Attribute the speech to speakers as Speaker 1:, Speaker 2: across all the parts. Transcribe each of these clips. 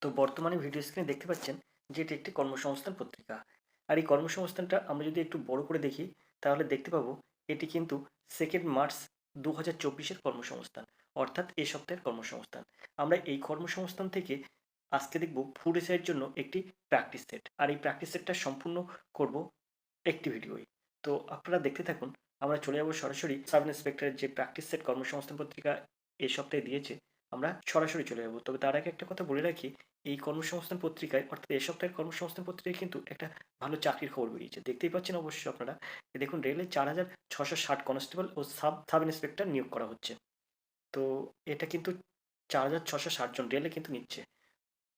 Speaker 1: তো বর্তমানে ভিডিও স্ক্রিনে দেখতে পাচ্ছেন যে এটি একটি কর্মসংস্থান পত্রিকা। আর এই কর্মসংস্থানটা আমরা যদি একটু বড় করে দেখি তাহলে দেখতে পাবো এটি কিন্তু 2nd মার্চ 2024-এর কর্মসংস্থান, অর্থাৎ এ সপ্তাহের কর্মসংস্থান। আমরা এই কর্মসংস্থান থেকে আজকে দেখব ফুড এসআইয়ের জন্য একটি প্র্যাকটিস সেট, আর এই প্র্যাকটিস সেটটা সম্পূর্ণ করব একটি ভিডিওয়। তো আপনারা দেখতে থাকুন। আমরা চলে যাব সরাসরি সাব ইন্সপেক্টরের যে প্র্যাকটিস সেট কর্মসংস্থান পত্রিকা এই সপ্তাহে দিয়েছে, আমরা সরাসরি চলে যাব। তবে তার আগে একটা কথা বলে রাখি, এই কর্মসংস্থান পত্রিকায় অর্থাৎ এ সপ্তাহের কর্মসংস্থান পত্রিকায় কিন্তু একটা ভালো চাকরির খবর বেরিয়েছে। দেখতেই পাচ্ছেন অবশ্যই আপনারা। দেখুন, রেলে 4,660 কনস্টেবল ও সাব সাব ইন্সপেক্টর নিয়োগ করা হচ্ছে। তো এটা কিন্তু 4,660 জন রেলে কিন্তু নিচ্ছে।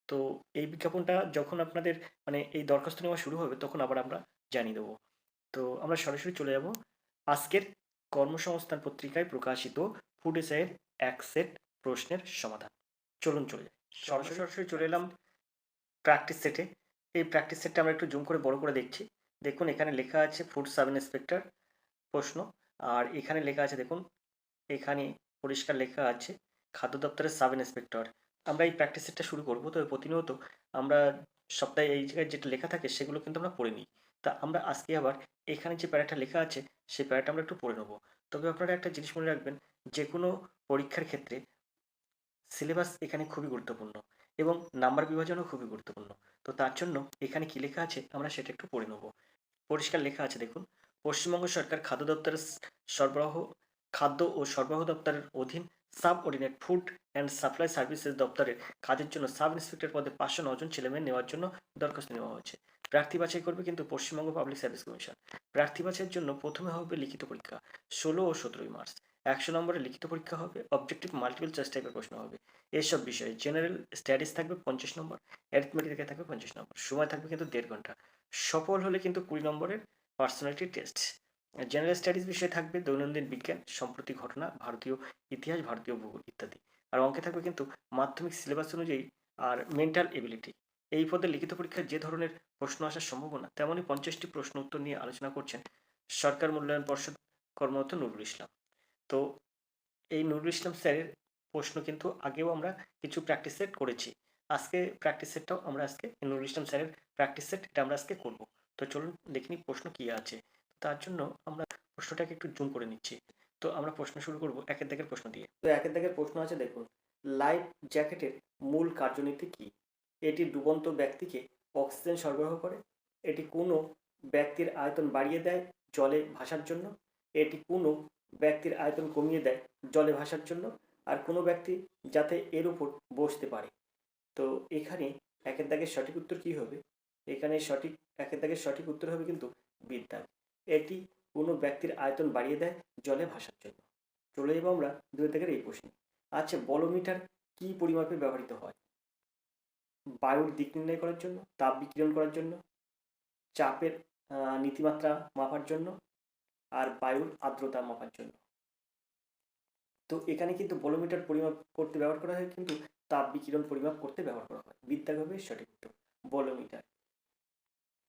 Speaker 1: তো এই বিজ্ঞাপনটা যখন আপনাদের মানে এই দরখাস্ত নেওয়া শুরু হবে তখন আবার আমরা জানিয়ে দেবো। তো আমরা সরাসরি চলে যাব আজকের কর্মসংস্থান পত্রিকায় প্রকাশিত ফুড এসআইয়ের এক সেট প্রশ্নের সমাধান। চলুন চলে যাই। সরাসরি চলে এলাম প্র্যাকটিস সেটে। এই প্র্যাকটিস সেটটা আমরা একটু জুম করে বড় করে দেখছি। দেখুন, এখানে লেখা আছে ফুড সাব ইন্সপেক্টর প্রশ্ন, আর এখানে লেখা আছে দেখুন, এখানে পরিষ্কার লেখা আছে খাদ্য দপ্তরের সাব ইন্সপেক্টর। আমরা এই প্র্যাকটিস সেটটা শুরু করবো, তবে প্রতিনিয়ত আমরা সপ্তাহে এই জায়গায় যেটা লেখা থাকে সেগুলো কিন্তু আমরা পড়ে নিই। তা আমরা আজকে আবার এখানে যে প্যারাটা লেখা আছে সেই প্যারাটা আমরা একটু পড়ে নেবো। তবে আপনারা একটা জিনিস মনে রাখবেন, যে কোনো পরীক্ষার ক্ষেত্রে সিলেবাস এখানে খুবই গুরুত্বপূর্ণ এবং নাম্বার বিভাজনও খুবই গুরুত্বপূর্ণ। তো তার জন্য এখানে কি লেখা আছে আমরা সেটা একটু পড়ে নেবো। পরিষ্কার লেখা আছে দেখুন, পশ্চিমবঙ্গ সরকার সরবরাহ খাদ্য ও সরবরাহ দপ্তরের অধীন sub ordinate food and supply services দপ্তরের কাজের জন্য সাব ইন্সপেক্টর পদে 509 জন ছেলেমেয়ে নেওয়ার জন্য দরখাস্ত নেওয়া হয়েছে। প্রার্থী বাছাই করবে কিন্তু পশ্চিমবঙ্গ পাবলিক সার্ভিস কমিশন। প্রার্থী বাছাইয়ের জন্য প্রথমে হবে লিখিত পরীক্ষা 16 ও 17 মার্চ। 100 নম্বরের লিখিত পরীক্ষা হবে, অবজেক্টিভ মাল্টিপল চয়েস টাইপের প্রশ্ন হবে। এসব বিষয়ে জেনারেল স্টাডিজ থাকবে 50 নম্বর, অ্যারিথমেটিক থাকবে 50 নম্বর, সময় থাকবে কিন্তু 1.5 ঘন্টা। সফল হলে কিন্তু 20 নম্বরের পার্সোনালিটি টেস্ট। জেনারেল স্টাডিজ বিষয়ে থাকবে দৈনন্দিন বিজ্ঞান, সম্প্রতি ঘটনা, ভারতীয় ইতিহাস, ভারতীয় ভূগোল ইত্যাদি। আর অঙ্কে থাকবে কিন্তু মাধ্যমিক সিলেবাস অনুযায়ী আর মেন্টাল এবিলিটি। এই পদে লিখিত পরীক্ষায় যে ধরনের প্রশ্ন আসার সম্ভাবনা তেমনই 50টি প্রশ্ন উত্তর নিয়ে আলোচনা করছেন সরকার মূল্যায়ন পর্ষদ কর্মরত নুরুল ইসলাম। তো এই নুরুল ইসলাম স্যারের প্রশ্ন কিন্তু আগেও আমরা কিছু প্র্যাকটিস সেট করেছি। আজকে প্র্যাকটিস সেটটাও আমরা আজকে নুরুল ইসলাম স্যারের প্র্যাকটিস সেট এটা আমরা আজকে করব। তো চলুন দেখে নিই প্রশ্ন কী আছে। তার জন্য আমরা প্রশ্নটাকে একটু জুম করে নিচ্ছি। তো আমরা প্রশ্ন শুরু করব একের দাগের প্রশ্ন দিয়ে। তো একের দাগের প্রশ্ন আছে দেখুন, লাইফ জ্যাকেটের মূল কার্যনীতি কী? এটি ডুবন্ত ব্যক্তিকে অক্সিজেন সরবরাহ করে। এটি কোনো ব্যক্তির আয়তন বাড়িয়ে দেয় জলে ভাসার জন্য। এটি কোনো ব্যক্তির আয়তন কমিয়ে দেয় জলে ভাসার জন্য। আর কোনো ব্যক্তি যাতে এর উপর বসতে পারে। তো এখানে একের দাগের সঠিক উত্তর কী হবে? এখানে একের দাগের সঠিক উত্তর হবে কিন্তু বিদ্যাগ। এটি কোনো ব্যক্তির আয়তন বাড়িয়ে দেয় জলে ভাসার জন্য। চলে যাবো আমরা দুই দাগের এই প্রশ্নে। আচ্ছা, বলোমিটার কী পরিমাপে ব্যবহৃত হয়? বায়ুর দিক নির্ণয় করার জন্য, তাপ বিকিরণ করার জন্য, চাপের নীতিমাত্রা মাপার জন্য, আর বায়ুর আর্দ্রতা মাপার জন্য। তো এখানে কিন্তু বলোমিটার পরিমাপ করতে ব্যবহার করা হয়, কিন্তু তাপ বিকিরণ পরিমাপ করতে ব্যবহার করা হয়। বিদ্যাগ হবে সঠিক উত্তর, বলোমিটার।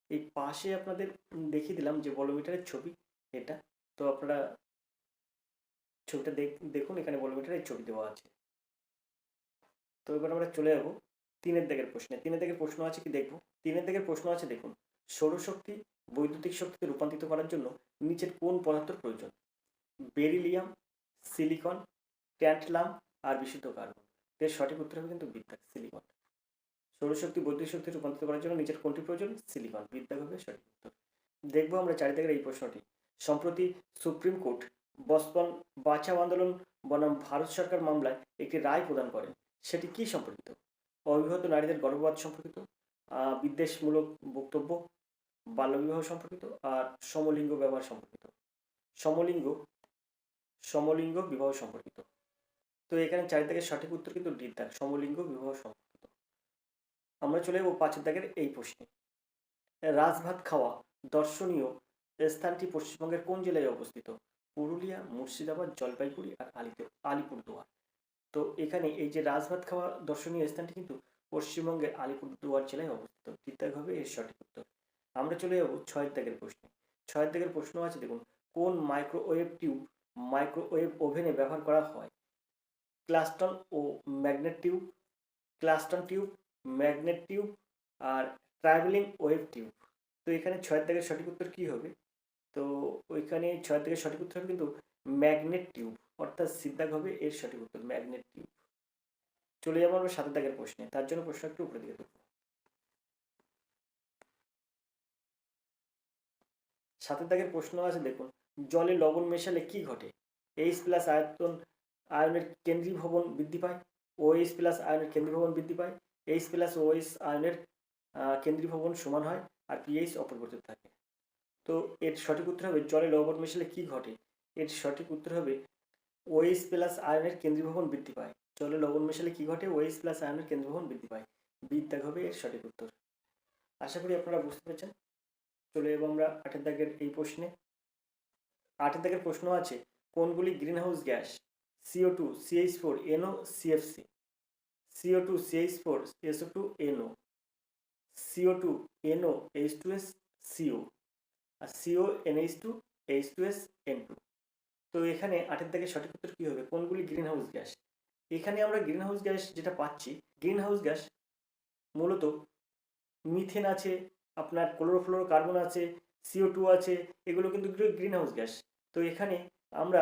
Speaker 1: এই পাশে আপনাদের দেখিয়ে দিলাম যে বলোমিটারের ছবি এটা। তো আপনারা ছবিটা দেখুন, এখানে বলোমিটারের ছবি দেওয়া আছে। তো এবার আমরা চলে যাবো তিনের দাগের প্রশ্নে। তিনের দাগের প্রশ্ন আছে কি দেখবো। তিনের দাগের প্রশ্ন আছে দেখুন, সৌরশক্তি বৈদ্যুতিক শক্তিতে রূপান্তরিত করার জন্য নিচের কোন পদার্থের প্রয়োজন? বেরিলিয়াম, সিলিকন, ট্যান্টালাম আর বিশুদ্ধ কার্বন। এর সঠিক উত্তর হবে কিন্তু বিদ্যাগ, সিলিকন। সৌরশক্তি বৈদ্যুতিক শক্তিতে রূপান্তরিত করার জন্য নিচের কোনটি প্রয়োজন? সিলিকন। বিদ্যাগ হবে সঠিক উত্তর। দেখবো আমরা চারি দাগের এই প্রশ্নটি। সম্প্রতি সুপ্রিম কোর্ট বচপন বাঁচাও আন্দোলন বনাম ভারত সরকার মামলায় একটি রায় প্রদান করেন। সেটি কি সম্পর্কিত? অবিবাহিত নারীদের গর্ভপাত সম্পর্কিত, বিদ্বেষমূলক বক্তব্য, বাল্যবিবাহ সম্পর্কিত, আর সমলিঙ্গ ব্যবহার সম্পর্কিত। সমলিঙ্গ সমলিঙ্গ বিবাহ সম্পর্কিত। তো এখানে চারি দাগের সঠিক উত্তর কিন্তু ডি দাগ, সমলিঙ্গ বিবাহ সম্পর্কিত। আমরা চলে যাবো পাঁচের দাগের এই প্রশ্নে। রাজভাত খাওয়া দর্শনীয় স্থানটি পশ্চিমবঙ্গের কোন জেলায় অবস্থিত? পুরুলিয়া, মুর্শিদাবাদ, জলপাইগুড়ি আর আলিপুরদুয়ার। তো এখানে এই যে রাজভাত খাওয়া দর্শনীয় স্থানটি কিন্তু পশ্চিমবঙ্গের আলিপুরদুয়ার জেলায় অবস্থিত। বিদ্যাগ হবে এর সঠিক উত্তর। আমরা চলে যাবো ছয়ের দাগের প্রশ্নে। ছয়ের দাগের প্রশ্ন আছে দেখুন, কোন মাইক্রোওয়েভ টিউব মাইক্রোওয়েভ ওভেনে ব্যবহার করা হয়? ক্লাস্টন ও magnet tube, klystron tube, magnet tube আর ট্রাভেলিং ওয়েভ টিউব। তো এখানে 6 দাগের সঠিক উত্তর কী হবে? তো ওইখানে 6 দাগের সঠিক উত্তর হবে কিন্তু ম্যাগনেট টিউব, অর্থাৎ সিদ্ধাগ হবে এর সঠিক উত্তর, ম্যাগনেট টিউব। চলে যাবো আমরা 7 দাগের প্রশ্নে, তার জন্য প্রশ্ন একটু উপরে দিকে তুলব। 7 দাগের প্রশ্ন আছে দেখুন, জলে লবণ মেশালে কি ঘটে? এইচ প্লাস আয়নের কেন্দ্রীভবন বৃদ্ধি পায়, ওএইচ প্লাস আয়নের কেন্দ্রীভবন বৃদ্ধি পায়, এইচ প্লাস ওএইচ আয়নের কেন্দ্রীভবন সমান হয়, আর পিএইচ অপরিবর্তিত থাকে। তো এর সঠিক উত্তর হবে জলে লবণ মেশালে কি ঘটে? এর সঠিক উত্তর হবে ওএইচ প্লাস আয়নের কেন্দ্রীভবন বৃদ্ধি পায়। জলে লবণ মেশালে কি ঘটে? ওএইচ প্লাস আয়নের কেন্দ্রীভবন বৃদ্ধি পায়। বিদ্যাগ হবে এর সঠিক উত্তর। আশা করি আপনারা বুঝতে পেরেছেন। চলে যাবো আমরা 8 দাগের এই প্রশ্নে। 8 দাগের প্রশ্ন আছে, কোনগুলি greenhouse gas? CO2, CH4, NO, CFC। CO2, CH4, SO2, NO, CO2, NO, H2S, CO, আর CO, NH2, H2S, N2। তো এখানে 8 দাগের সঠিক উত্তর কী হবে? কোনগুলি গ্রিনহাউস গ্যাস? এখানে আমরা গ্রিনহাউস গ্যাস যেটা পাচ্ছি, গ্রিনহাউস গ্যাস মূলত মিথেন আছে, আপনার ক্লোরোফ্লোরোকার্বন আছে, CO2 আছে, এগুলো কিন্তু গ্রিনহাউস গ্যাস। তো এখানে আমরা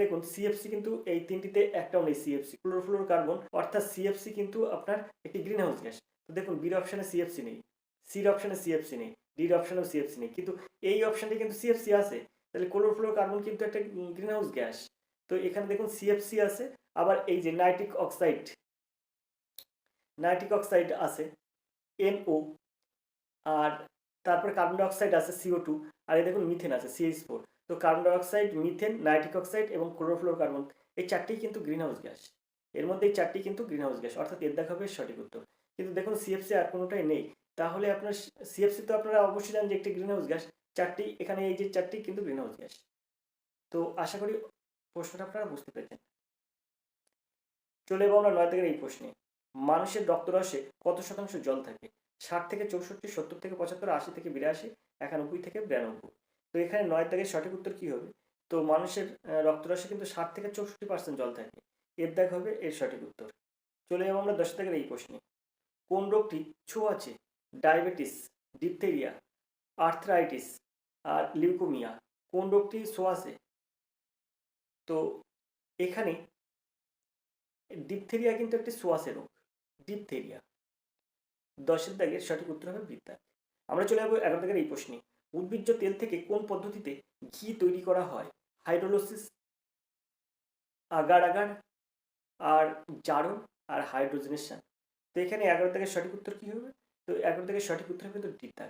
Speaker 1: দেখুন সিএফসি কিন্তু এই তিনটিতে একটাও নেই, সিএফসি ক্লোরোফ্লোরোকার্বন, অর্থাৎ সিএফসি কিন্তু আপনার একটি গ্রিনহাউস গ্যাস। তো দেখুন বির অপশানে সিএফসি নেই, সির অপশানে সিএফসি নেই, ডির অপশানেও সিএফসি নেই, কিন্তু এই অপশানটি কিন্তু সিএফসি আছে। তাহলে ক্লোরোফ্লোরোকার্বন কিন্তু একটা গ্রিনহাউস গ্যাস। তো এখানে দেখুন সিএফসি আছে, আবার এই যে নাইট্রিক অক্সাইড আছে NO, আর তারপরে কার্বন ডাইঅক্সাইড আছে CO2, আর এই দেখুন মিথেন আছে CH4। তো carbon dioxide, methane, nitric oxide এবং ক্লোরোফ্লোরোকার্বন, এই চারটিই কিন্তু গ্রিনহাউস গ্যাস। এর মধ্যে এই চারটি কিন্তু গ্রিনহাউস গ্যাস, অর্থাৎ এর দেখা হবে সঠিক উত্তর। কিন্তু দেখুন সিএফসি আর কোনোটাই নেই, তাহলে আপনার সিএফসি তো আপনারা অবশ্যই জানেন যে একটি গ্রিনহাউস গ্যাস। চারটি এখানে এই যে চারটি কিন্তু গ্রিনহাউস গ্যাস। তো আশা করি প্রশ্নটা আপনারা বুঝতে পেরেছেন। চলে যাবো আমরা 9 দাগের এই প্রশ্নে। মানুষের রক্তরসে কত শতাংশ জল থাকে? 60 থেকে 64, 70 থেকে 75, 80 থেকে 82, 91 থেকে 92। তো এখানে 9 দাগের সঠিক উত্তর কি হবে? তো মানুষের রক্তরসে কিন্তু 60 থেকে 64% জল থাকে। এর দাগ হবে এর সঠিক উত্তর। চলে যাবো আমরা 10 দাগের এই প্রশ্নে। কোন রোগটি ছোঁয়াচে? ডায়াবেটিস, ডিপথেরিয়া, আর্থ্রাইটিস আর লিউকোমিয়া। কোন রোগটি ছোঁয়াচে? তো এখানে ডিপথেরিয়া কিন্তু একটি ছোঁয়াচে রোগ, ডিপথেরিয়া। 10 দাগের সঠিক উত্তর হবে বিদ্যা। আমরা চলে যাবো 11 দাগের এই প্রশ্নে। উদ্ভিজ্জ তেল থেকে কোন পদ্ধতিতে ঘি তৈরি করা হয়? হাইড্রোলিসিস, আগার আগার, আর জারণ, আর হাইড্রোজেনেশন। তো এখানে 11 দাগের সঠিক উত্তর কি হবে? তো 11 দাগের সঠিক উত্তর হবে কিন্তু ডি দাগ,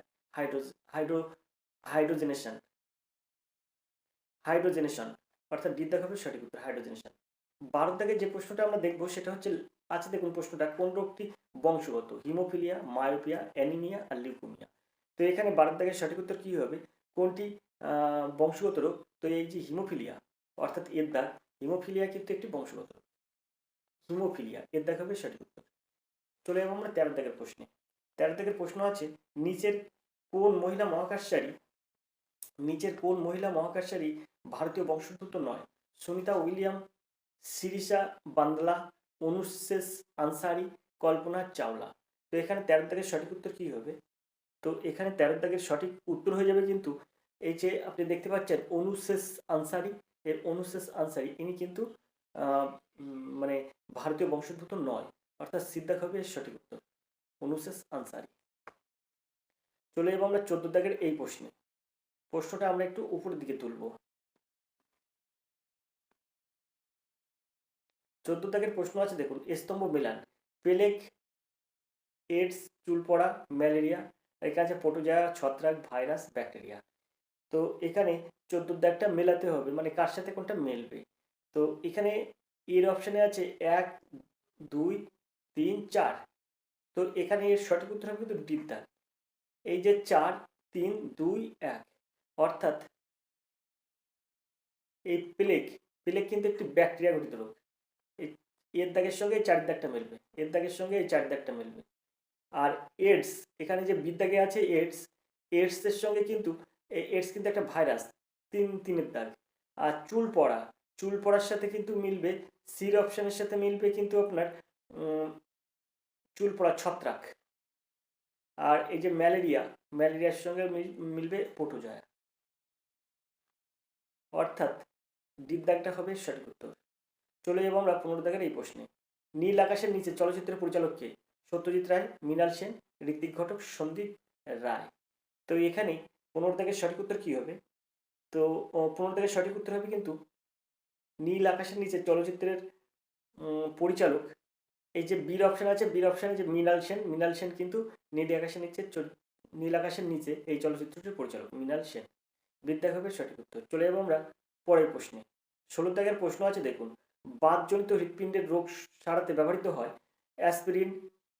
Speaker 1: হাইড্রোজেনেশন। হাইড্রোজেনেশন অর্থাৎ ডি দাগ হবে সঠিক উত্তর, হাইড্রোজেনেশন। 12 দাগের যে প্রশ্নটা আমরা দেখবো সেটা হচ্ছে আছে, দেখুন প্রশ্নটা, কোন রোগটি বংশগত? হিমোফিলিয়া, মায়োপিয়া, অ্যানিমিয়া আর লিউকোমিয়া। তো এখানে 12 দাগের সঠিক উত্তর কী হবে? কোনটি বংশগত রোগ? তো এই যে হিমোফিলিয়া, অর্থাৎ এর দাগ, হিমোফিলিয়া কিন্তু একটি বংশগত রোগ, হিমোফিলিয়া, এর দাগ হবে সঠিক উত্তর। চলে যাবো আমরা 13 দাগের প্রশ্নে। 13 দাগের প্রশ্ন আছে, নিচের কোন মহিলা মহাকাশচারী ভারতীয় বংশোদ্ভূত নয়? সুনিতা উইলিয়াম, শিরিষা বান্দলা, অনুশেষ আনসারি, কল্পনা চাওলা। তো এখানে 13 দাগের সঠিক উত্তর কী হবে? তো এখানে 13 দাগের সঠিক উত্তর হয়ে যাবে কিন্তু এই যে আপনি দেখতে পাচ্ছেন অনুশেষ আনসারি, অনুশেষ আনসারি ইনি কিন্তু মানে ভারতীয় বংশোদ্ভূত নয়, অর্থাৎ সিদ্ধাক হবে এর সঠিক উত্তর, অনুশেষ আনসারি। চলে যাবো আমরা 14 দাগের এই প্রশ্নে। প্রশ্নটা আমরা একটু উপরের দিকে তুলব। 14 দাগের প্রশ্ন আছে দেখুন, স্তম্ভ মেলান, প্লেগ, এইডস, চুল পড়া, ম্যালেরিয়া, এখানে আছে প্রোটোজোয়া, ছত্রাক, ভাইরাস, ব্যাকটেরিয়া। তো এখানে 14 দাগটা মেলাতে হবে, মানে কার সাথে কোনটা মেলবে। তো এখানে এর অপশানে আছে 1, 2, 3, 4। তো এখানে এর সঠিক উত্তর হবে কিন্তু ডির দাগ, এই যে 4, 3, 2, 1, অর্থাৎ এই প্লেগ কিন্তু একটি ব্যাকটেরিয়া ঘটিত রোগ। এর দাগের সঙ্গে এই 4 দাগটা মিলবে, এর দাগের সঙ্গে এই 4 দাগটা মিলবে। আর এইডস, এখানে যে বিদ্যাগে আছে এইডসের সঙ্গে কিন্তু এইডস কিন্তু একটা ভাইরাস, 3-3-এর দাগ। আর চুল পড়ার সাথে কিন্তু মিলবে, সির অপশানের সাথে মিলবে কিন্তু আপনার চুল পড়া, ছত্রাক। আর এই যে ম্যালেরিয়া, ম্যালেরিয়ার সঙ্গে মিলবে প্রোটোজোয়া। অর্থাৎ ডিপ দাগটা হবে সঠিক উত্তর। চলে যাবো আমরা 15 দাগের এই প্রশ্নে। নীল আকাশের নিচে চলচ্চিত্রের পরিচালক কে? সত্যজিৎ রায়, মৃণাল সেন, ঋত্বিক ঘটক, সন্দীপ রায়। তো এখানে 15 দাগের সঠিক উত্তর কি হবে? তো 15 দাগের সঠিক উত্তর হবে কিন্তু নীল আকাশের নিচে চলচ্চিত্রের পরিচালক, এই যে বীর অপশন আছে, বীর অপশানে যে মৃণাল সেন, মৃণাল সেন কিন্তু নীল আকাশের নিচে এই চলচ্চিত্রটির পরিচালক মৃণাল সেন। বিদ্যা হবে সঠিক উত্তর। চলে যাবো আমরা পরের প্রশ্নে। 16 দাগের প্রশ্ন আছে দেখুন। বাতজনিত হৃৎপিণ্ডের রোগ সারাতে ব্যবহৃত হয় অ্যাসপিরিন,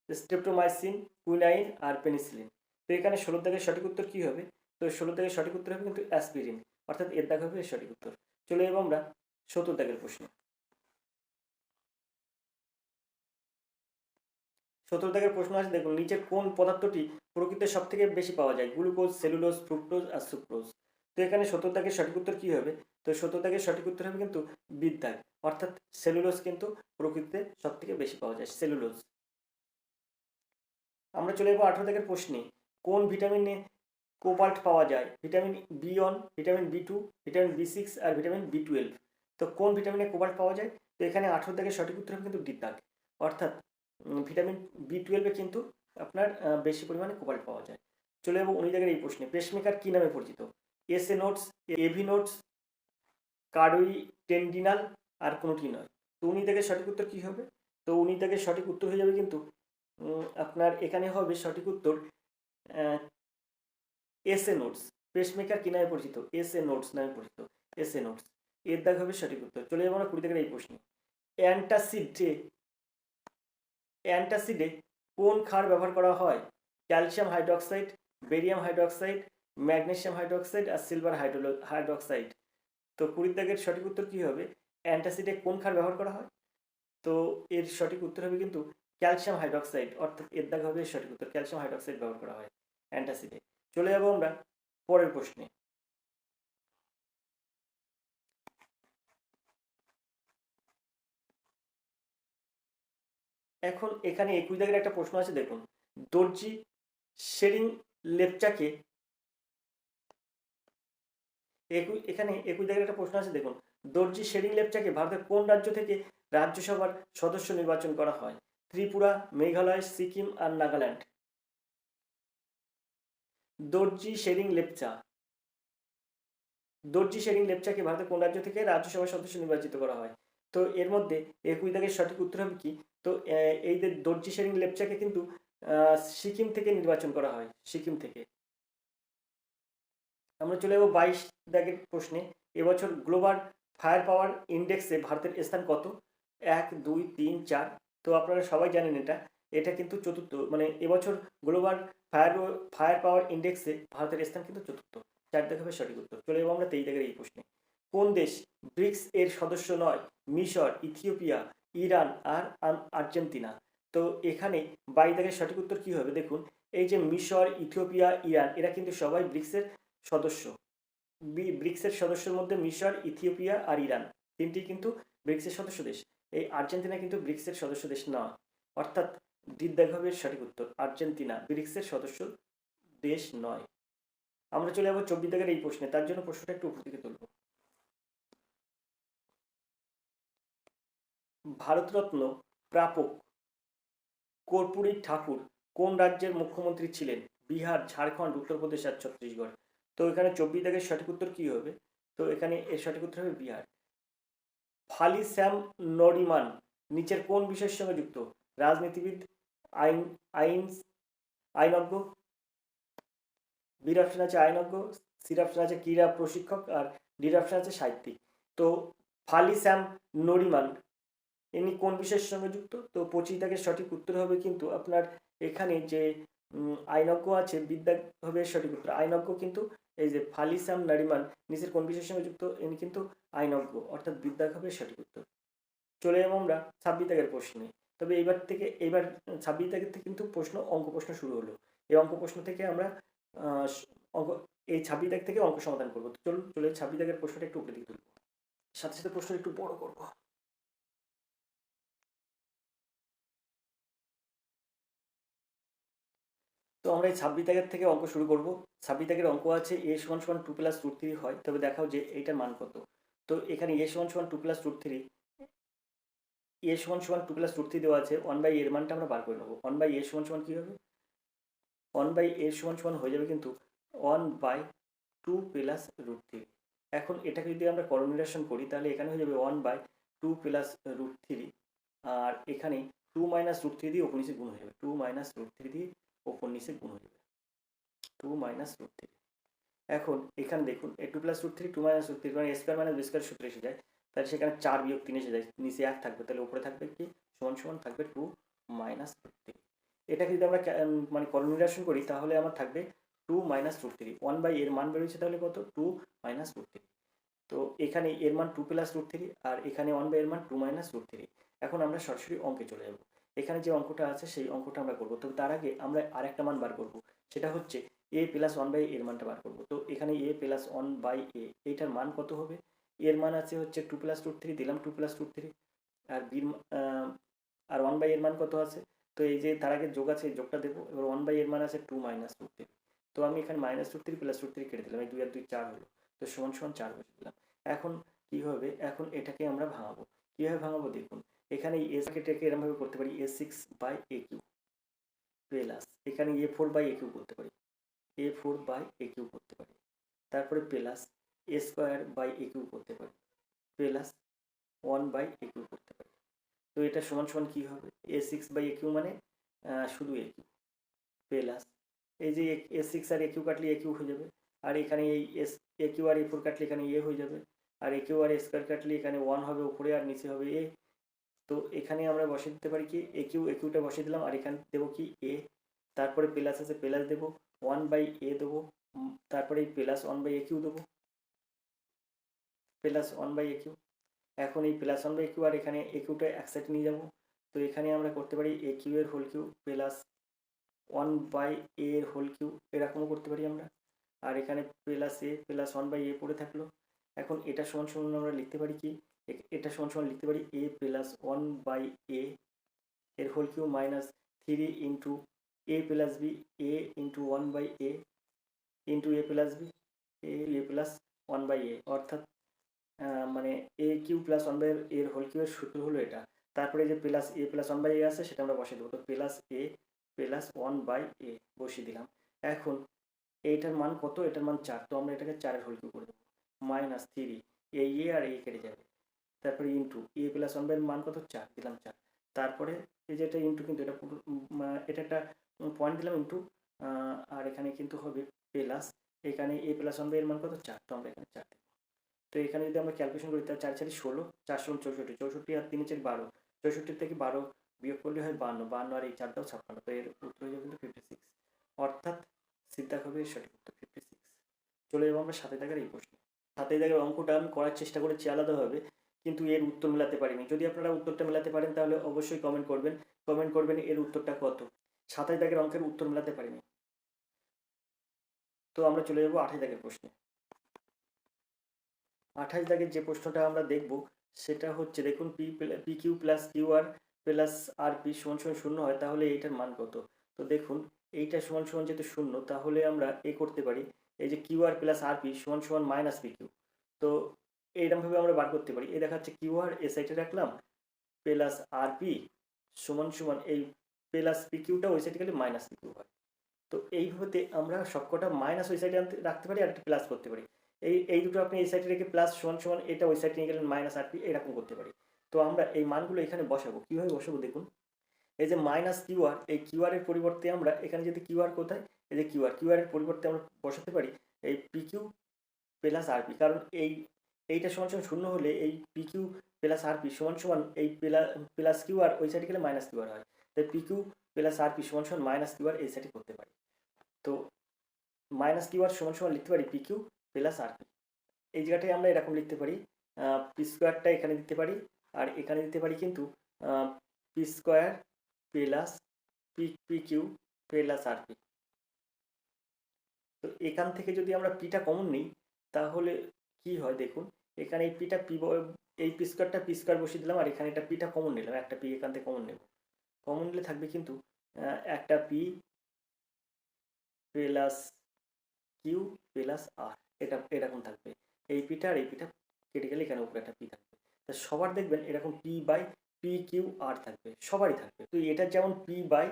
Speaker 1: স্ট্রেপ্টোমাইসিন, কুইনাইন আর পেনিসিলিন। তো এখানে 16 দাগের সঠিক উত্তর কি হবে? তো 16 দাগের সঠিক উত্তর হবে কিন্তু অ্যাসপিরিন, অর্থাৎ এর দাগ হবে সঠিক উত্তর। চলে যাবো আমরা 17 দাগের প্রশ্ন। 17 দাগের প্রশ্ন আছে দেখুন। নিচের কোন পদার্থটি প্রকৃতিতে সব থেকে বেশি পাওয়া যায়? গ্লুকোজ, সেলুলোজ, ফ্রুক্টোজ আর সুক্রোজ। তো এখানে 17 দাগের সঠিক উত্তর কি হবে? তো 17 দাগের সঠিক উত্তর হবে কিন্তু বিদ্যাগ, অর্থাৎ সেলুলোজ কিন্তু প্রকৃতিতে সব থেকে বেশি পাওয়া যায়, সেলুলোজ। আমরা চলে যাবো 18 দাগের প্রশ্নে। কোন ভিটামিনে কোবাল্ট পাওয়া যায়? Vitamin B1, vitamin B2, vitamin B6 আর ভিটামিন B12। তো কোন ভিটামিনে কোবাল্ট পাওয়া যায়? তো এখানে 18 দাগের সঠিক উত্তর হবে কিন্তু ডি দাগ, অর্থাৎ ভিটামিন B12 কিন্তু আপনার বেশি পরিমাণে কোবাল্ট পাওয়া যায়। চলে যাবো 19 দাগের এই প্রশ্নে। পেসমেকার কি নামে পরিচিত? এসএ নোটস, এভি নোটস, কার্ডোই টেন্ডিনাল আর কোনোটি নয়। তো 19 দাগের সঠিক উত্তর কি হবে? তো 19 দাগের সঠিক উত্তর হয়ে যাবে কিন্তু আপনার এখানে হবে সঠিক উত্তর এসএ নোটস। পেসমেকার কি নামে পরিচিত? এসএ নোটস নামে পরিচিত, এসএ নোটস। এর দাগ হবে সঠিক উত্তর। চলে যাবো আমরা 20 দাগের এই প্রশ্নে। অ্যান্টাসিডে কোন ক্ষার ব্যবহার করা হয়? Calcium hydroxide, barium hydroxide, magnesium hydroxide আর সিলভার হাইড্রক্সাইড। তো 20 দাগের সঠিক উত্তর কি হবে? অ্যান্টাসিডে কোন ক্ষার ব্যবহার করা হয়? তো এর সঠিক উত্তর হবে কিন্তু ক্যালসিয়াম হাইড্রক্সাইড, অর্থাৎ এর দাগ হবে সঠিক উত্তর। ক্যালসিয়াম হাইড্রক্সাইড ব্যবহার করা হয় অ্যান্টাসিডে। চলে যাবো আমরা পরের প্রশ্নে। এখন এখানে 21 দাগের একটা প্রশ্ন আছে দেখুন। দর্জি শেরিং লেপচাকে এখানে 21 দাগের একটা প্রশ্ন আছে দেখুন। দর্জি শেরিং লেপচাকে ভারতের কোন রাজ্য থেকে রাজ্যসভার সদস্য নির্বাচন করা হয়? ত্রিপুরা, মেঘালয়, সিকিম আর নাগাল্যান্ড। দর্জি শেরিং লেপচাকে ভারতের কোন রাজ্য থেকে রাজ্যসভার সদস্য নির্বাচিত করা হয়? তো এর মধ্যে 21 দাগের সঠিক উত্তর হবে কি? তো এই যে দর্জি শেরিং লেপচাকে কিন্তু সিকিম থেকে নির্বাচন করা হয়, সিকিম থেকে। আমরা চলে যাবো 22 দাগের প্রশ্নে। এবছর গ্লোবাল ফায়ার পাওয়ার ইন্ডেক্সে ভারতের স্থান কত? 1, 2, 3, 4। তো আপনারা সবাই জানেন এটা কিন্তু চতুর্থ, মানে এবছর গ্লোবাল ফায়ার পাওয়ার ইন্ডেক্সে ভারতের স্থান কিন্তু চতুর্থ। 4 দাগ হবে সঠিক উত্তর। চলে যাবো আমরা 23 দাগের এই প্রশ্নে। কোন দেশ ব্রিক্স এর সদস্য নয়? মিশর, ইথিওপিয়া, ইরান আর আর্জেন্টিনা। তো এখানে 22 দাগের সঠিক উত্তর কি হবে? দেখুন, এই যে মিশর, ইথিওপিয়া, ইরান, এরা কিন্তু সবাই ব্রিক্সের সদস্য। ব্রিক্সের সদস্যের মধ্যে মিশর, ইথিওপিয়া আর ইরান তিনটি কিন্তু ব্রিক্সের সদস্য দেশ। এই আর্জেন্টিনা কিন্তু ব্রিক্সের সদস্য দেশ নয়, অর্থাৎ হবে সঠিক উত্তর। আর্জেন্টিনা ব্রিক্সের সদস্য দেশ নয়। আমরা চলে যাবো 24 দাগের এই প্রশ্নে। তার জন্য প্রশ্নটা একটু উপর দিকে তুলব। ভারতরত্ন প্রাপক কর্পূরী ঠাকুর কোন রাজ্যের মুখ্যমন্ত্রী ছিলেন? বিহার, ঝাড়খণ্ড, উত্তরপ্রদেশ আর ছত্তিশগড়। তো এখানে 24 দাগের সঠিক উত্তর কি হবে? তো এখানে এর সঠিক উত্তর হবে বিহার। ফালি স্যাম নরিমান নিচের কোন বিষয়ের সঙ্গে যুক্ত? রাজনীতিবিদ, আইন আইন আইনজ্ঞ, বির অপশন আছে আইনজ্ঞ, সির অপশন আছে ক্রীড়া প্রশিক্ষক আর ডির অপশন আছে সাহিত্যিক। তো ফালি স্যাম নরিমান ইনি কোন বিষয়ের সঙ্গে যুক্ত? তো 25 দাগের সঠিক উত্তর হবে কিন্তু আপনার এখানে যে আইনজ্ঞ আছে, বিদ্যা হবে সঠিক উত্তর। আইনজ্ঞ কিন্তু এই যে ফালি স্যাম নারিমান নিচের কোন বিষয়ের সঙ্গে যুক্ত? ইনি কিন্তু আইনজ্ঞ, অর্থাৎ বিদ্যা হবে সঠিক উত্তর। চলে যাবো আমরা 26 দাগের প্রশ্নে। তবে এইবার 26 দাগের থেকে কিন্তু অঙ্ক প্রশ্ন শুরু হলো। এই অঙ্ক প্রশ্ন থেকে আমরা অঙ্ক এই 26 দাগ থেকে অঙ্ক সমাধান করবো। চলুন, 26 দাগের প্রশ্নটা একটু উপরে দিকে তুলবো, সাথে সাথে প্রশ্ন একটু বড় করবো। তো আমরা এই 26 দাগের থেকে অঙ্ক শুরু করব। 26 দাগের অঙ্ক আছে a সমান সমান 2 প্লাস রুট 3 হয়, তবে দেখাও যে এইটার মান কত। তো এখানে a সমান সমান 2 প্লাস রুট 3, a সমান সমান 2 প্লাস রুট 3 দেওয়া আছে, 1 বাই এর মানটা আমরা বার করে নেবো। 1 বাই a সমান সমান কী হবে? 1 বাই a সমান সমান হয়ে যাবে কিন্তু 1 বাই 2 প্লাস রুট 3। এখন এটাকে যদি আমরা করোনিরেশন করি তাহলে এখানে হয়ে যাবে 1 বাই 2 প্লাস রুট 3, আর এখানে 2 মাইনাস রুট 3 দিয়ে ওপর নিচে গুণ হয়ে যাবে, 2 মাইনাস রুট 3 দিয়ে ওপর নিচে গুণ হয়ে যাবে, 2 মাইনাস রুট 3। এখন এখানে দেখুন এই 2 প্লাস রুট 3, 2 মাইনাস রুট 3 মানে a square minus B square সূত্র এসে যায়, তাহলে সেখানে 4 বিয়োগ 3 এসে যায়, নিচে 1 থাকবে, তাহলে উপরে থাকবে কি সমান সমান থাকবে 2 মাইনাস রুট 3। এটাকে যদি আমরা মানে করোনিরেশন করি তাহলে আমার থাকবে 2 মাইনাস রুট 3। 1 বাই এর মান বেরোচ্ছে তাহলে কত? 2 মাইনাস রুট 3। তো এখানে এর মান 2 প্লাস রুট 3 আর এখানে 1 বাই এর মান 2 মাইনাস রুট 3। এখন আমরা সরাসরি অঙ্কে চলে যাব। এখানে যে অঙ্কটা আছে সেই অঙ্কটা আমরা করবো, তবে তার আগে আমরা আরেকটা মান বার করব, সেটা হচ্ছে a প্লাস 1 বাই এর মানটা বার করবো। তো এখানে a প্লাস 1 বাই এ, এইটার মান কত হবে? এর মান আছে হচ্ছে 2 প্লাস রুট 3, দিলাম 2 প্লাস রুট 3, আর বির আর 1 বাই এর মান কত আছে? তো এই যে তার আগে যোগ আছে, এই যোগটা দেবো। এবার 1 বাই এর মান আছে 2 মাইনাস রুট 3। তো আমি এখানে মাইনাস রুট 3 প্লাস রুট 3 কেটে দিলাম, এই 2 আর 2 4 হলো, তো সমান সমান 4 বসে দিলাম। এখন কি হবে? এখন এটাকে আমরা ভাঙাবো। কীভাবে ভাঙাবো দেখুন, এখানে এস কেটেকে এরমভাবে করতে পারি, a6 by a cube plus এখানে a4 বাই a কিউ করতে পারি, a4 বাই a কিউ করতে পারি, তারপরে plus a square by a Q করতে পারি, প্লাস 1 বাই a কিউ করতে পারি। তো এটা সমান সমান কী হবে? a6 বাই a কিউ মানে শুধু a কিউ, প্লাস এই যে a6 আর a কিউ কাটলে a কিউ হয়ে যাবে, আর এখানে এই a কিউ আর a4 কাটলে এখানে a হয়ে যাবে, আর a কিউ আর a স্কোয়ার কাটলে এখানে 1 হবে উপরে আর নিচে হবে a। তো এখানে আমরা বসিয়ে দিতে পারি কি a কিউটা বসিয়ে দিলাম, আর এখানে দেবো কি a, তারপরে প্লাস আছে প্লাস দেবো, 1 বাই a দেবো, তারপরে এই প্লাস 1 বাই a কিউ দেবো, প্লাস 1 বাই a কিউ। এখন এই প্লাস 1 বাই কিউ আর এখানে a কিউটা এক সাইডে নিয়ে যাবো, তো এখানে আমরা করতে পারি a কিউ এর whole cube plus 1 by a এর হোল কিউ, এরকমও করতে পারি আমরা, আর এখানে plus a plus 1 by a পড়ে থাকলো। এখন এটা সমান সমান আমরা লিখতে পারি কি, এটা সমান সমান লিখতে পারি a প্লাস 1 বাই a এর whole cube minus 3 into a plus b, a into 1 by a into a plus b, a plus 1 by a, অর্থাৎ মানে a কিউ প্লাস 1 বাই এর হোল কিউ এর সূত্র হলো এটা। তারপরে যে plus a plus 1 by a আছে সেটা আমরা বসিয়ে দেবো, তো plus a plus 1 by a বসিয়ে দিলাম। এখন এইটার মান কত? এটার মান 4, তো আমরা এটাকে 4 এর হোল কিউ করে দেবো, মাইনাস 3, এই a আর a কেটে যাবে, তারপরে ইন্টু a প্লাস 1 বাই এর মান কত? 4 দিলাম 4, তারপরে এই যে এটা ইন্টু, কিন্তু এটা পুরো এটা একটা পয়েন্ট দিলাম ইন্টু, আর এখানে কিন্তু হবে প্লাস, এখানে a প্লাস 1 বাই এর মান কত? 4, তো আমরা এখানে 4 দেবো। তো এখানে যদি আমরা ক্যালকুলেশন করি তাহলে 4 4 16, 4 64, 64 আর 3 4 12, 64 থেকে 12 বিয়োগ করলে হয় 52, 52 আর এই 4 দাও 56, তো এর উত্তর হয়ে যাবে কিন্তু 56, অর্থাৎ সিদ্ধা হবে সঠিক উত্তর 56। চলে যাবো আমরা 7 দাগের এই প্রশ্নে। 7 দাগের অঙ্কটা আমি করার চেষ্টা করেছি আলাদাভাবে, কিন্তু এর উত্তর মেলাতে পারিনি। যদি আপনারা উত্তরটা মেলাতে পারেন তাহলে অবশ্যই কমেন্ট করবেন এর উত্তরটা কত। 7 দাগের অঙ্কের উত্তর মেলাতে পারিনি। তো আমরা চলে যাবো 28 দাগের প্রশ্নে। 28 দাগের যে প্রশ্নটা আমরা দেখব সেটা হচ্ছে, দেখুন P q plus Q R plus r P সমান সমান 0 হয়, তাহলে এইটার মান কত? তো দেখুন এইটা সমান সমান যেহেতু 0, তাহলে আমরা করতে পারি, এই যে Q R plus r P সমান সমান মাইনাস পি কিউ। তো এইরকমভাবে আমরা বার করতে পারি, এই দেখা যাচ্ছে কিউ আর এ সাইডে রাখলাম, প্লাস আর পি সমান সমান এই প্লাস পি কিউটা ওই সাইডে গেলে মাইনাস পি কিউ হয়। তো এইভাবে আমরা সবকটা মাইনাস ওই সাইডে রাখতে পারি আর একটা প্লাস করতে পারি। এই দুটো আপনি এই সাইডে রেখে প্লাস সমান সমান এটা ওই সাইডে নিয়ে গেলেন মাইনাস আর পি, এরকম করতে পারি। তো আমরা এই মানগুলো এখানে বসাবো, কীভাবে বসাবো দেখুন, এই যে মাইনাস কিউআর, এই কিউআর এর পরিবর্তে আমরা এখানে যদি কিউআর কোথায়, এই যে কিউআর এর পরিবর্তে আমরা বসাতে পারি এই P q plus r P, কারণ এইটা সমান সমান 0 হলে এই P q plus r P সমান সমান এই প্লাস কিউআর ওই সাইডে গেলে মাইনাস কিউআর হয়, তাই P q plus r P সমান সমান মাইনাস কিউআর এই সাইডে করতে পারি। তো মাইনাস কিউআর সমান সমান লিখতে পারি P q plus r P, এই জায়গাটায় আমরা এরকম লিখতে পারি, পি স্কোয়ারটা এখানে দিতে পারি, আর এখানে দিতে পারি কিন্তু p square plus p q plus r p. তো এখান থেকে যদি আমরা পিটা কমন নিই তাহলে কি হয় দেখুন, এখানে এই পিটা এই পি স্কোয়ার বসিয়ে দিলাম, আর এখানে এটা পিটা কমন নিলাম, একটা পি এখান থেকে কমন নেব, কমন নিলে থাকবে কিন্তু একটা P plus Q plus R, এটা এরকম থাকবে। এই পিটা আর এই পিটা কেটে গেলে এখানে উপরে একটা পি থাকবে। তা সবার দেখবেন এরকম p by p q r থাকবে, সবারই থাকবে। তো এটা যেমন p by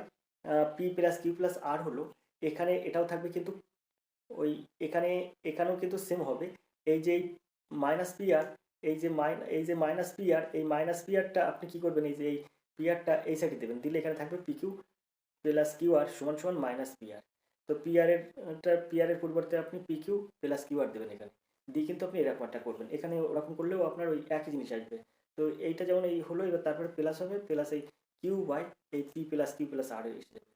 Speaker 1: P plus Q plus r হলো, এখানে এটাও থাকবে, কিন্তু ওই এখানেও কিন্তু সেম হবে। এই যে মাইনাস পি আর, এই যে মাইনাস পি আর, এই মাইনাস পি আরটা আপনি কি করবেন, এই যে এই পি আরটা এই সাইডে দেবেন, দিলে এখানে থাকবে P q plus Q R সমান সমান মাইনাস পি আর। তো পি আর এর পরিবর্তে আপনি P q plus Q R দেবেন এখানে, দিয়ে কিন্তু আপনি এরকম একটা করবেন। এখানে ওরকম করলেও আপনার ওই একই জিনিস আসবে। তো এইটা যেমন এই হলো, এবার তারপরে প্লাস হবে, প্লাস এই কিউ বাই এই P plus Q plus R এসে যাবে,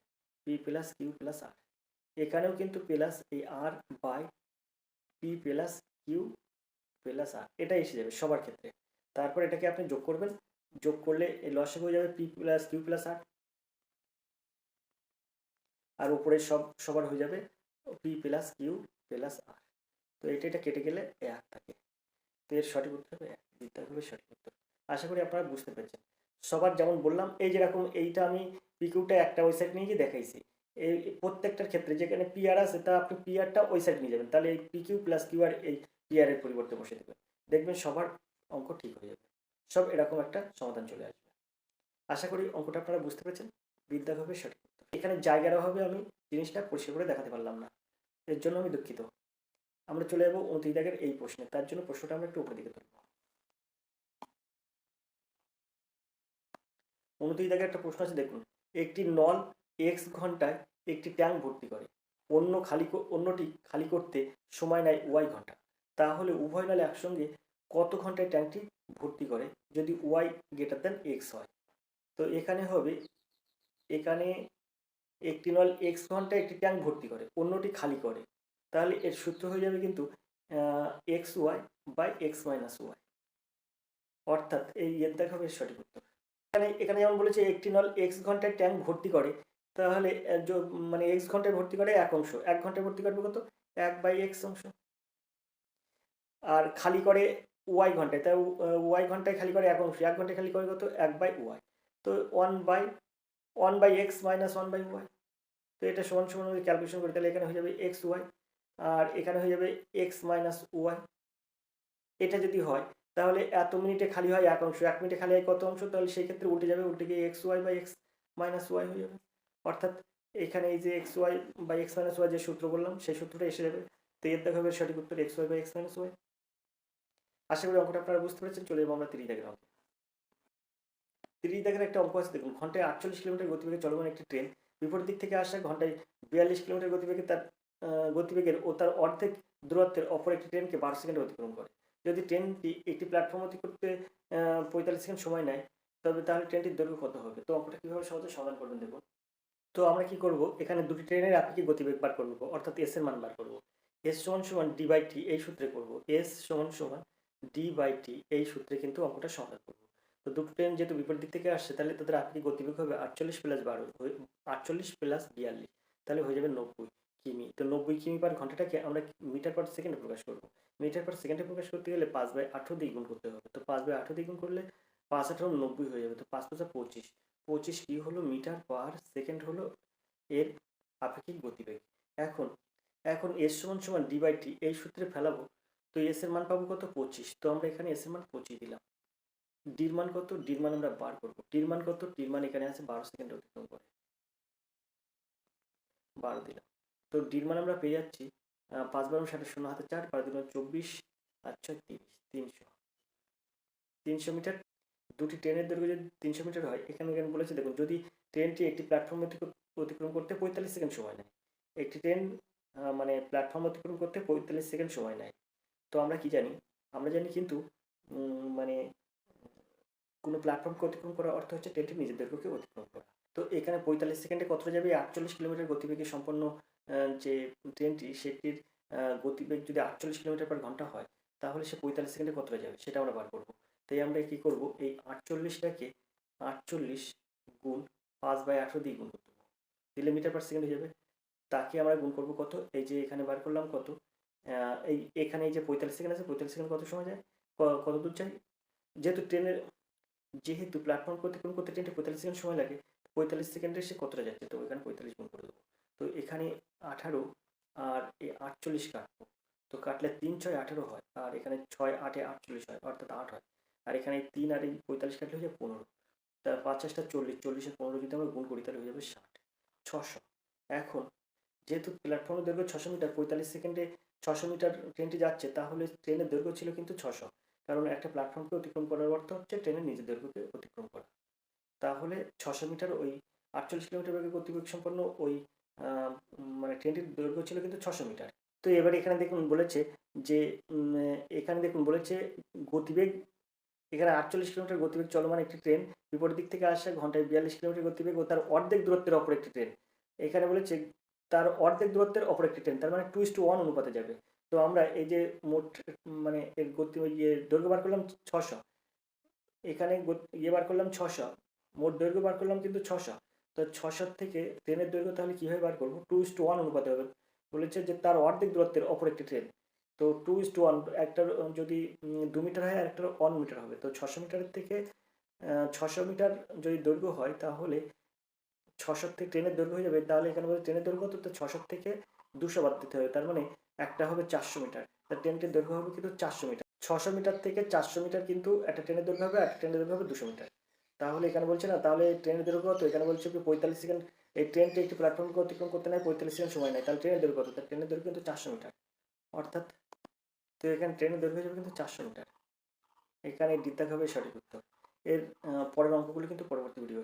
Speaker 1: P plus Q plus R. এখানেও কিন্তু প্লাস এই R by P plus Q plus R, এটা এসে যাবে সবার ক্ষেত্রে। তারপর এটাকে আপনি যোগ করবেন, যোগ করলে এই লসে হয়ে যাবে পি প্লাস কিউ প্লাস আর, আর উপরে সবার হয়ে যাবে পি প্লাস কিউ প্লাস আর। তো এটা কেটে গেলে এক থাকে। তো এর সঠিক উত্তর হবে এক, বিদ্যার হবে সঠিক উত্তর। আশা করি আপনারা বুঝতে পেরেছেন। সবার যেমন বললাম, এই যেরকম এইটা আমি পিকিউটা একটা ওই সাইড নিয়ে গিয়ে দেখাইছি, এই প্রত্যেকটার ক্ষেত্রে যেখানে পিআর আছে তা আপনি পিআরটা ওই সাইড নিয়ে যাবেন, তাহলে এই পিকিউ প্লাস কিউ আর এই পিআর এর পরিবর্তে বসে দেবেন, দেখবেন সবার অঙ্ক ঠিক হয়ে যাবে, সব এরকম একটা সমাধান চলে আসবে। আশা করি অঙ্কটা আপনারা বুঝতে পেরেছেন। বিদ্যার হবে সঠিক উত্তর। এখানে জায়গার অভাবে আমি জিনিসটা পরিষ্কার করে দেখাতে পারলাম না, এর জন্য আমি দুঃখিত। আমরা চলে যাবো 29 দাগের এই প্রশ্নে, তার জন্য প্রশ্নটা আমরা একটু উপর দিকে তুলব। 29 দাগের একটা প্রশ্ন আছে, দেখুন। একটি নল এক্স ঘন্টায় একটি ট্যাঙ্ক ভর্তি করে, অন্যটি খালি করতে সময় নেয় ওয়াই ঘন্টা, তাহলে উভয় নল একসঙ্গে কত ঘন্টায় ট্যাঙ্কটি ভর্তি করে যদি ওয়াই গ্রেটার দেন এক্স হয়? তো এখানে হবে, এখানে একটি নল এক্স ঘন্টায় একটি ট্যাঙ্ক ভর্তি করে, অন্যটি খালি করে, তাহলে এর সূত্র হয়ে যাবে কিন্তু x Y by x minus y, অর্থাৎ এই এর দেখা হবে সঠিক উত্তর। এখানে যেমন বলেছে একটি নল এক্স ঘন্টায় ট্যাঙ্ক ভর্তি করে, তাহলে মানে এক্স ঘন্টায় ভর্তি করে এক অংশ, এক ঘন্টায় ভর্তি করবে কত, এক বাই এক্স অংশ। আর খালি করে ওয়াই ঘন্টায়, তাই ওয়াই ঘন্টায় খালি করে এক অংশ, এক ঘন্টায় খালি করে কত, এক বাই ওয়াই। তো one by x minus one by y. তো এটা সমান সমান ক্যালকুলেশন করি, তাহলে এখানে হয়ে যাবে এক্স ওয়াই, আর এখানে হয়ে যাবে এক্স মাইনাস ওয়াই। এটা যদি হয় তাহলে এত মিনিটে খালি হয় এক অংশ, এক মিনিটে খালি হয় কত অংশ, তাহলে সেই ক্ষেত্রে উল্টে যাবে, উল্টে গিয়ে x Y by x minus y হয়ে যাবে। অর্থাৎ এখানে এই যে x Y by x minus y যে সূত্র বললাম সেই সূত্রটা এসে যাবে। তো এর দেখা হবে সঠিক উত্তর X Y by x minus Y. আশা করি অঙ্কটা আপনারা বুঝতে পেরেছেন। চলে যাবো আমরা 30 দাগের অঙ্ক। 30 দাগের একটা অঙ্ক আছে, দেখুন। ঘন্টায় 48 কিলোমিটার গতিবেগে চলমান একটি ট্রেন বিপরীত দিক থেকে আসা ঘন্টায় 42 কিলোমিটার গতিবেগে তার গতিবেগের ও তার অর্ধেক দূরত্বের অপর একটি ট্রেনকে 12 সেকেন্ডে অতিক্রম করে। যদি ট্রেনটি একটি প্ল্যাটফর্ম অতি করতে 45 সেকেন্ড সময় নেয়, তবে তাহলে ট্রেনটির দৈর্ঘ্য কত হবে? তো অঙ্কটা কীভাবে সহজে সমাধান করবেন দেখুন। তো আমরা কি করব, এখানে দুটি ট্রেনের আপেক্ষিক গতিবেগ বার করব, অর্থাৎ এস এর মান বার করব। এস সমান সমান ডি বাই টি এই সূত্রে করব, এস সমান সমান ডি বাই টি এই সূত্রে কিন্তু অঙ্কটা সমাধান করব। তো দুটো ট্রেন যেহেতু বিপরীত দিক থেকে আসছে, তাহলে তাদের আপেক্ষিক গতিবেগ হবে 48 প্লাস 12, 48 প্লাস 42, তাহলে হয়ে যাবে 90 কিমি। তো 90 কিমি পার ঘন্টাটাকে আমরা মিটার পার সেকেন্ডে প্রকাশ করব। মিটার পার সেকেন্ডে প্রকাশ করতে গেলে 5/18 দিয়ে গুণ করতে হবে। তো 5/18 দিয়ে গুণ করলে 5×18 90 হয়ে যাবে। তো 5×5 = 25 কি হলো, মিটার পার সেকেন্ড হলো এর আপেক্ষিক গতিবেগ। এখন এখন এস সমান সমান ডি বাই টি এই সূত্রে ফেলাবো। তো এস এর মান পাবো কত, 25। তো আমরা এখানে এস এর মান 25 দিলাম। ডির মান কত, ডির মান আমরা বার করবো। ডির মান কত, ডির মান এখানে আছে 12 সেকেন্ড অতিক্রম করে, 12 দিলাম। তো ডির মান আমরা পেয়ে যাচ্ছি 5×12 = 0, হাতে 4, 12×2 = 24, আর 6 = 30, 300 মিটার। দুটি ট্রেনের দৈর্ঘ্য যদি 300 মিটার হয়, এখানে বলেছে দেখুন, যদি ট্রেনটি একটি প্ল্যাটফর্ম অতিক্রম করতে 45 সেকেন্ড সময় নেয়, একটি ট্রেন মানে প্ল্যাটফর্ম অতিক্রম করতে 45 সেকেন্ড সময় নেয়। তো আমরা কি জানি, আমরা জানি কিন্তু মানে কোনো প্ল্যাটফর্মকে অতিক্রম করার অর্থ হচ্ছে ট্রেনটি নিজের দৈর্ঘ্যকে অতিক্রম করা। তো এখানে 45 সেকেন্ডে কতটা যাবে, 48 কিলোমিটার গতিবেগে সম্পন্ন যে ট্রেনটি, সেটির গতিবেগ যদি 48 কিলোমিটার পার ঘন্টা হয়, তাহলে সে 45 সেকেন্ডে কতটা যাবে সেটা আমরা বার করবো। তাই আমরা কি করব, এই 48টাকে 48 গুণ 5/18 দিয়ে গুণ করতে হবে, দিলে মিটার পার সেকেন্ড হয়ে যাবে। তাকে আমরা গুণ করব কত, এই যে এখানে বার করলাম কত, এই এখানে এই যে 45 সেকেন্ড আছে, 45 সেকেন্ড কত সময় যায়, কত দূর যায়, যেহেতু প্ল্যাটফর্ম অতিক্রম করতে ট্রেনটি 45 সেকেন্ড সময় লাগে, 45 সেকেন্ডে সে কতটা যাচ্ছে, তো এখানে 45 গুণ করে দেবো। তো এখানে 18 আর এই 48 কাটবো, তো কাটলে 3 6 18 হয়, আর এখানে 6 8 48 হয়, অর্থাৎ 8 হয়। আর এখানে 3 আর এই 45 কাটলে হয়ে যাবে 15। তা 5 5টা 40, 40 আর 15 যদি আমরা গুণ করি তাহলে হয়ে যাবে 60, 600। এখন যেহেতু প্ল্যাটফর্মের দৈর্ঘ্য 600 মিটার, 45 সেকেন্ডে 600 মিটার ট্রেনটি যাচ্ছে, তাহলে ট্রেনের দৈর্ঘ্য ছিল কিন্তু 600, কারণ একটা প্ল্যাটফর্মকে অতিক্রম করার অর্থ হচ্ছে ট্রেনের নিজের দৈর্ঘ্যকে অতিক্রম করা। তাহলে 600 মিটার ওই 48 কিলোমিটার বেগে গতিবেগ সম্পন্ন ওই মানে ট্রেনটির দৈর্ঘ্য ছিল কিন্তু 600 মিটার। তো এবারে এখানে দেখুন বলেছে যে এখানে দেখুন বলেছে গতিবেগ, এখানে 48 কিলোমিটার গতিবেগ চলমান একটি ট্রেন বিপরীত দিক থেকে আসে, ঘন্টায় 42 কিলোমিটার গতিবেগ ও তার অর্ধেক দূরত্বের অপর একটি ট্রেন। এখানে বলেছে তার অর্ধেক দূরত্বের অপর একটি ট্রেন, তার মানে 2:1 অনুপাতে যাবে। তো আমরা এই যে মোট মানে এর গতি দৈর্ঘ্য বার করলাম 600, এখানে বার করলাম 600, মোট দৈর্ঘ্য বার করলাম কিন্তু 600। তো 600 থেকে ট্রেনের দৈর্ঘ্য তাহলে কীভাবে বার করবো? 2:1 অনুপাতে হবে। বলেছে যে তার অর্ধেক দূরত্বের অপর একটি ট্রেন, তো 2:1, একটার যদি 2 মিটার হয় আর একটার 1 মিটার হবে, তো 600 মিটারের থেকে 600 মিটার যদি দৈর্ঘ্য হয় তাহলে 600 থেকে ট্রেনের দৈর্ঘ্য হয়ে যাবে, তাহলে এখানে বলছে ট্রেনের দৈর্ঘ্য তো 600 থেকে 200 বাদ দিতে হবে, তার মানে একটা হবে 400 মিটার, তার ট্রেনটির দৈর্ঘ্য হবে কিন্তু 400 মিটার। 600 মিটার থেকে 400 মিটার কিন্তু একটা ট্রেনের দৈর্ঘ্য হবে, আর একটা ট্রেনের দৈর্ঘ্য হবে 200 মিটার। তাহলে এখানে বলছে না, তাহলে ট্রেনের দৈর্ঘ্য কত? এখানে বলছে কি 45 সেকেন্ড, এই ট্রেনটি একটি প্ল্যাটফর্মকে অতিক্রম করতে নেয় 45 সেকেন্ড সময় নেয়, তাহলে ট্রেনের দৈর্ঘ্য কত? তার ট্রেনের দৈর্ঘ্য কিন্তু 400 মিটার, অর্থাৎ তো এখানে ট্রেনের দৈর্ঘ্য যাবে কিন্তু 400 মিটার। এখানে দ্বিতীয় হবে সঠিক উত্তর। এর পরের অঙ্কগুলো কিন্তু পরবর্তী ভিডিও